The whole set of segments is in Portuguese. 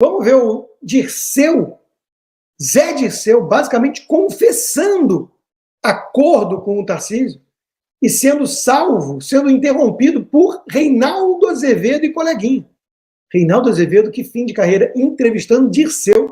Vamos ver o Dirceu, Zé Dirceu, basicamente confessando acordo com o Tarcísio e sendo salvo, sendo interrompido por Reinaldo Azevedo e coleguinha. Reinaldo Azevedo, que fim de carreira, entrevistando Dirceu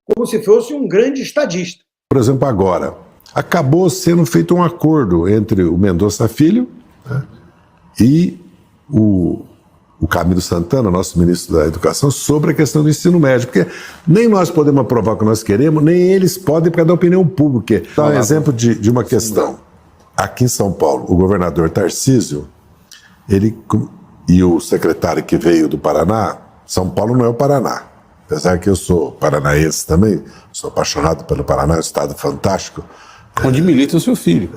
como se fosse um grande estadista. Por exemplo, agora, acabou sendo feito um acordo entre o Mendonça Filho, né, e o Camilo Santana, nosso ministro da Educação, sobre a questão do ensino médio, porque nem nós podemos aprovar o que nós queremos, nem eles podem por causa da opinião pública. Dá um exemplo de uma questão. Aqui em São Paulo, o governador Tarcísio, ele e o secretário que veio do Paraná, São Paulo não é o Paraná, apesar que eu sou paranaense também, sou apaixonado pelo Paraná, é um estado fantástico. Onde milita o seu filho.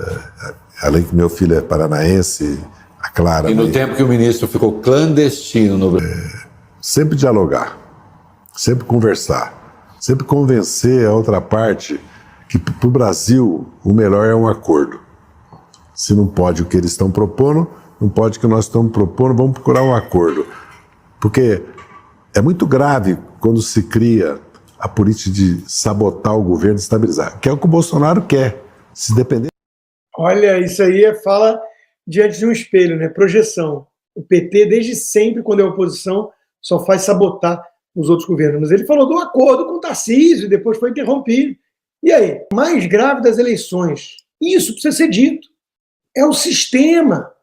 Além que meu filho é paranaense, a Clara... E no tempo que o ministro ficou clandestino no Brasil. Sempre dialogar, sempre conversar, sempre convencer a outra parte que para o Brasil o melhor é um acordo. Se não pode o que eles estão propondo, não pode o que nós estamos propondo, vamos procurar um acordo. Porque é muito grave quando se cria a política de sabotar o governo, estabilizar, que é o que o Bolsonaro quer, se depender. Olha, isso aí fala diante de um espelho, né? Projeção. O PT, desde sempre, quando é oposição, só faz sabotar os outros governos. Mas ele falou do acordo com o Tarcísio e depois foi interrompido. E aí? Mais grave das eleições. Isso precisa ser dito. É o sistema.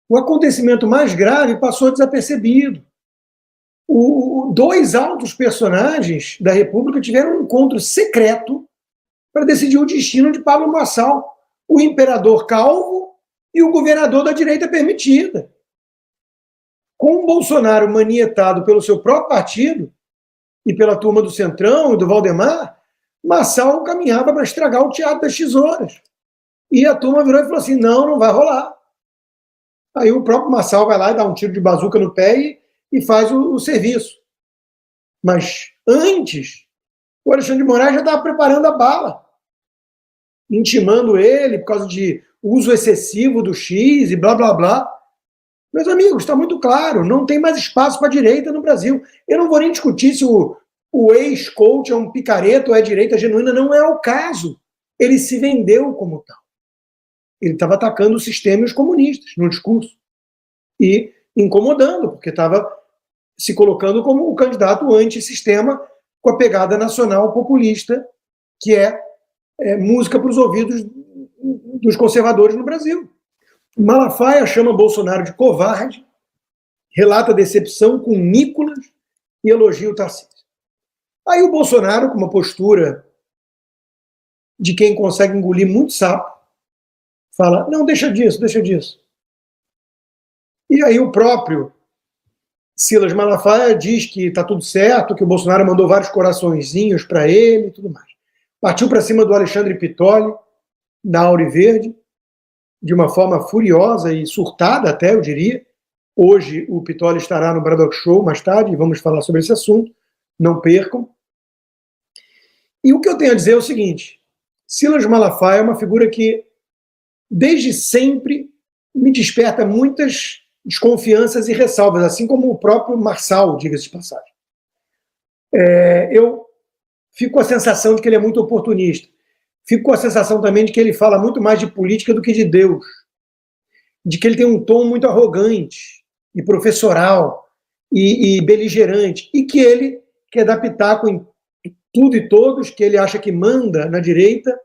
O acontecimento mais grave passou desapercebido. Dois altos personagens da República tiveram um encontro secreto para decidir o destino de Pablo Marçal, o imperador calvo e o governador da direita permitida. Com o Bolsonaro manietado pelo seu próprio partido e pela turma do Centrão e do Valdemar, Marçal caminhava para estragar o teatro das tesouras. E a turma virou e falou assim, não vai rolar. Aí o próprio Marçal vai lá e dá um tiro de bazuca no pé e faz o serviço. Mas antes, o Alexandre de Moraes já estava preparando a bala, intimando ele por causa de uso excessivo do X e blá, blá, blá. Meus amigos, está muito claro, não tem mais espaço para a direita no Brasil. Eu não vou nem discutir se o ex-coach é um picareta ou é direita genuína, não é o caso. Ele se vendeu como tal. Ele estava atacando o sistema e os comunistas no discurso. E incomodando, porque estava se colocando como o candidato antissistema com a pegada nacional populista, que é música para os ouvidos dos conservadores no Brasil. Malafaia chama Bolsonaro de covarde, relata decepção com Nicolas e elogia o Tarcísio. Aí o Bolsonaro, com uma postura de quem consegue engolir muito sapo, fala, não, deixa disso. E aí o próprio Silas Malafaia diz que está tudo certo, que o Bolsonaro mandou vários coraçõezinhos para ele e tudo mais. Partiu para cima do Alexandre Pitoli, da Auriverde, de uma forma furiosa e surtada até, eu diria. Hoje o Pitoli estará no Braddock Show mais tarde, e vamos falar sobre esse assunto, não percam. E o que eu tenho a dizer é o seguinte, Silas Malafaia é uma figura que, desde sempre, me desperta muitas desconfianças e ressalvas, assim como o próprio Marçal, diga-se de passagem. Eu fico com a sensação de que ele é muito oportunista. Fico com a sensação também de que ele fala muito mais de política do que de Deus. De que ele tem um tom muito arrogante e professoral e beligerante. E que ele quer dar pitaco em tudo e todos, que ele acha que manda na direita,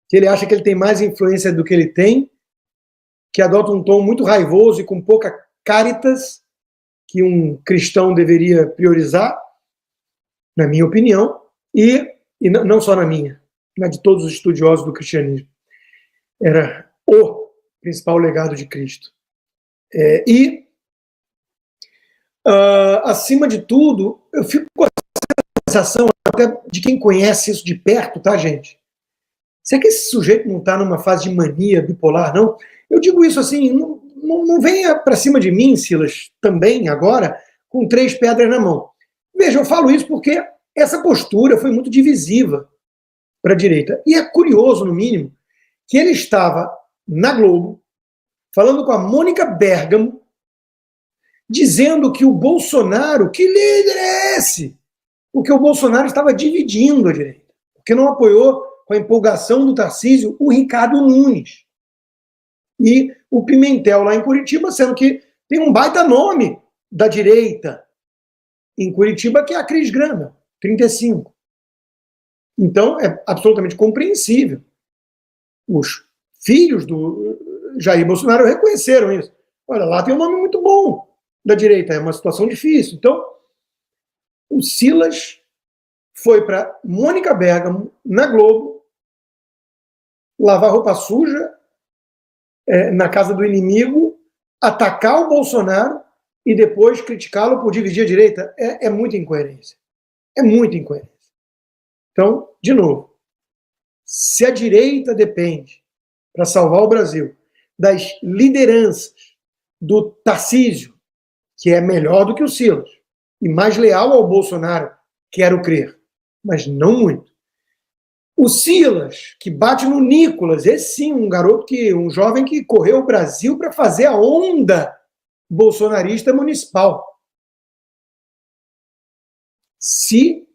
que ele acha que ele tem mais influência do que ele tem, que adota um tom muito raivoso e com pouca caritas que um cristão deveria priorizar, na minha opinião, e não só na minha, mas de todos os estudiosos do cristianismo. Era o principal legado de Cristo. Acima de tudo, eu fico com a sensação, até de quem conhece isso de perto, tá, gente? Será que esse sujeito não está numa fase de mania bipolar, não? Eu digo isso assim, não venha para cima de mim, Silas, também agora, com 3 pedras na mão. Veja, eu falo isso porque essa postura foi muito divisiva para a direita. E é curioso, no mínimo, que ele estava na Globo, falando com a Mônica Bergamo, dizendo que o Bolsonaro, que líder é esse? porque o Bolsonaro estava dividindo a direita, porque não apoiou com a empolgação do Tarcísio o Ricardo Nunes e o Pimentel lá em Curitiba, sendo que tem um baita nome da direita em Curitiba, que é a Cris Graham, 35. Então, é absolutamente compreensível. Os filhos do Jair Bolsonaro reconheceram isso. Olha, lá tem um nome muito bom da direita, é uma situação difícil. Então, o Silas foi para Mônica Bergamo, na Globo, lavar roupa suja na casa do inimigo, atacar o Bolsonaro e depois criticá-lo por dividir a direita. É muita incoerência. É muita incoerência. Então, de novo, se a direita depende, para salvar o Brasil, das lideranças do Tarcísio, que é melhor do que o Silas, e mais leal ao Bolsonaro, quero crer, mas não muito. O Silas, que bate no Nicolas, esse sim, um jovem que correu o Brasil para fazer a onda bolsonarista municipal. Se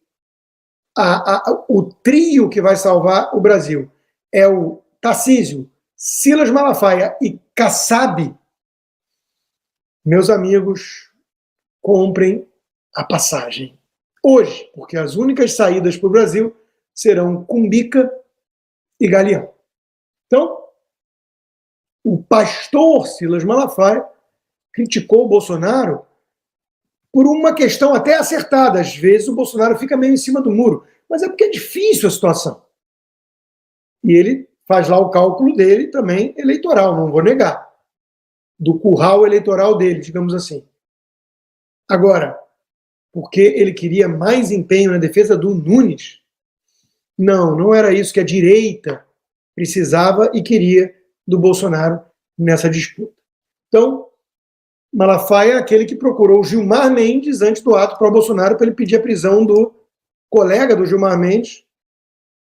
o trio que vai salvar o Brasil é o Tarcísio, Silas Malafaia e Kassab, meus amigos, comprem a passagem hoje, porque as únicas saídas para o Brasil serão Cumbica e Galeão. Então, o pastor Silas Malafaia criticou o Bolsonaro por uma questão até acertada. Às vezes o Bolsonaro fica meio em cima do muro, mas é porque é difícil a situação. E ele faz lá o cálculo dele também eleitoral, não vou negar, do curral eleitoral dele, digamos assim. Agora, porque ele queria mais empenho na defesa do Nunes? Não era isso que a direita precisava e queria do Bolsonaro nessa disputa. Então, Malafaia é aquele que procurou Gilmar Mendes antes do ato pró-Bolsonaro para ele pedir a prisão do colega do Gilmar Mendes,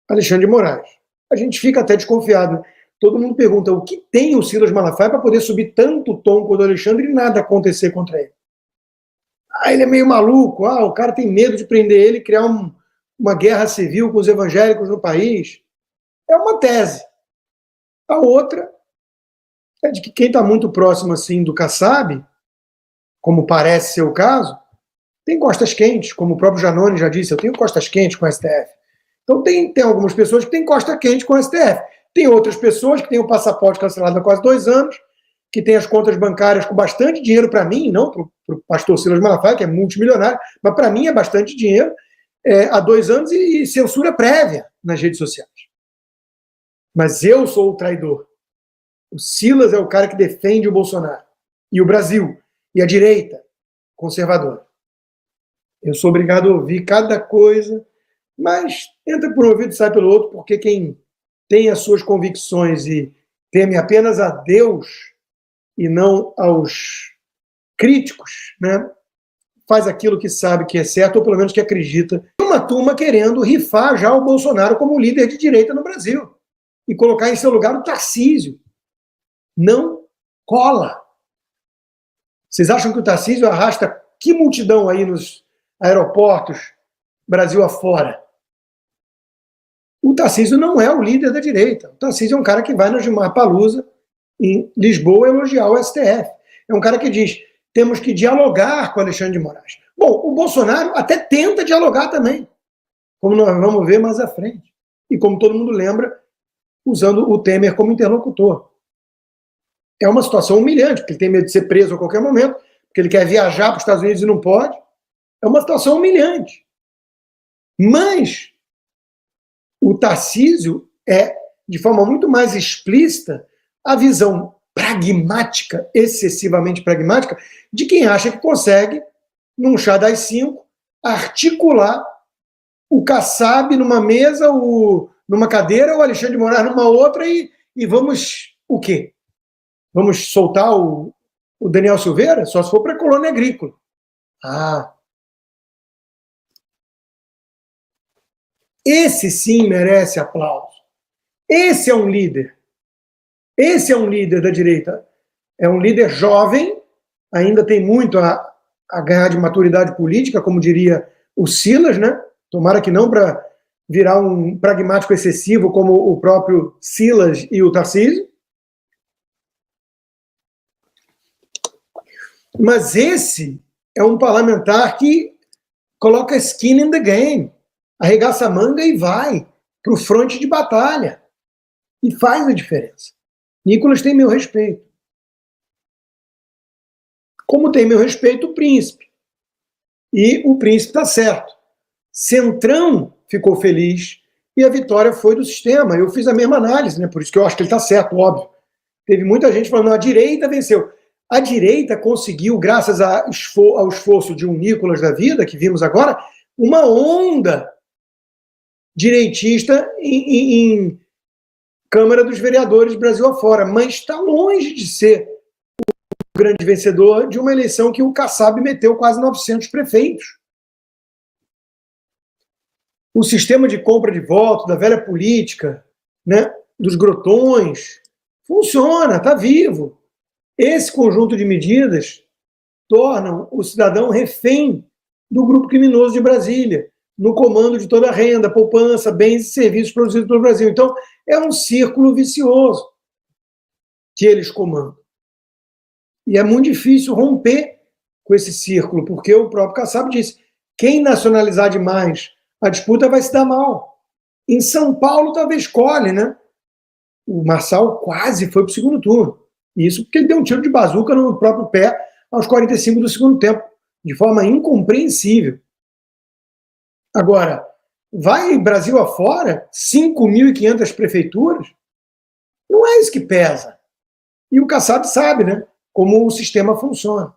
Alexandre de Moraes. A gente fica até desconfiado. Todo mundo pergunta o que tem o Silas Malafaia para poder subir tanto o tom quanto o Alexandre e nada acontecer contra ele. Ele é meio maluco, o cara tem medo de prender ele e criar uma guerra civil com os evangélicos no país. É uma tese. A outra é de que quem está muito próximo assim do Kassab, como parece ser o caso, tem costas quentes, como o próprio Janone já disse, eu tenho costas quentes com o STF. Então tem algumas pessoas que têm costa quente com o STF. Tem outras pessoas que têm o passaporte cancelado há quase 2 anos, que têm as contas bancárias com bastante dinheiro para mim, não para o pastor Silas Malafaia, que é multimilionário, mas para mim é bastante dinheiro, há 2 anos e censura prévia nas redes sociais. Mas eu sou o traidor. O Silas é o cara que defende o Bolsonaro e o Brasil e a direita conservadora. Eu sou obrigado a ouvir cada coisa, mas entra por um ouvido e sai pelo outro, porque quem tem as suas convicções e teme apenas a Deus e não aos críticos, né, faz aquilo que sabe que é certo, ou pelo menos que acredita. Uma turma querendo rifar já o Bolsonaro como líder de direita no Brasil e colocar em seu lugar o Tarcísio. Não cola. Vocês acham que o Tarcísio arrasta que multidão aí nos aeroportos, Brasil afora? O Tarcísio não é o líder da direita. O Tarcísio é um cara que vai na Gilmar Palusa, em Lisboa, elogiar o STF. É um cara que diz, temos que dialogar com Alexandre de Moraes. Bom, o Bolsonaro até tenta dialogar também, como nós vamos ver mais à frente. E como todo mundo lembra, usando o Temer como interlocutor. É uma situação humilhante, porque ele tem medo de ser preso a qualquer momento, porque ele quer viajar para os Estados Unidos e não pode. É uma situação humilhante. Mas o Tarcísio é, de forma muito mais explícita, a visão pragmática, excessivamente pragmática, de quem acha que consegue, num chá das 5, articular o Kassab numa mesa, numa cadeira, o Alexandre de Moraes numa outra, e vamos o quê? Vamos soltar o Daniel Silveira? Só se for para a colônia agrícola. Esse sim merece aplauso. Esse é um líder. Esse é um líder da direita. É um líder jovem, ainda tem muito a ganhar de maturidade política, como diria o Silas, né? Tomara que não para virar um pragmático excessivo como o próprio Silas e o Tarcísio. Mas esse é um parlamentar que coloca skin in the game, arregaça a manga e vai para o fronte de batalha. E faz a diferença. Nicolas tem meu respeito. Como tem meu respeito o Príncipe. E o Príncipe está certo. Centrão ficou feliz e a vitória foi do sistema. Eu fiz a mesma análise, né? Por isso que eu acho que ele está certo, óbvio. Teve muita gente falando, a direita venceu. A direita conseguiu, graças ao esforço de um Nicolas da vida, que vimos agora, uma onda direitista em Câmara dos Vereadores Brasil afora, mas está longe de ser o grande vencedor de uma eleição que o Kassab meteu quase 900 prefeitos. O sistema de compra de voto, da velha política, né, dos grotões, funciona, está vivo. Esse conjunto de medidas tornam o cidadão refém do grupo criminoso de Brasília, no comando de toda a renda, poupança, bens e serviços produzidos pelo Brasil. Então, é um círculo vicioso que eles comandam. E é muito difícil romper com esse círculo, porque o próprio Kassab disse, quem nacionalizar demais a disputa vai se dar mal. Em São Paulo, talvez escolhe, né? O Marçal quase foi para o segundo turno. Isso porque ele deu um tiro de bazuca no próprio pé aos 45 do segundo tempo, de forma incompreensível. Agora, vai Brasil afora, 5.500 prefeituras, não é isso que pesa. E o Kassab sabe, né, como o sistema funciona.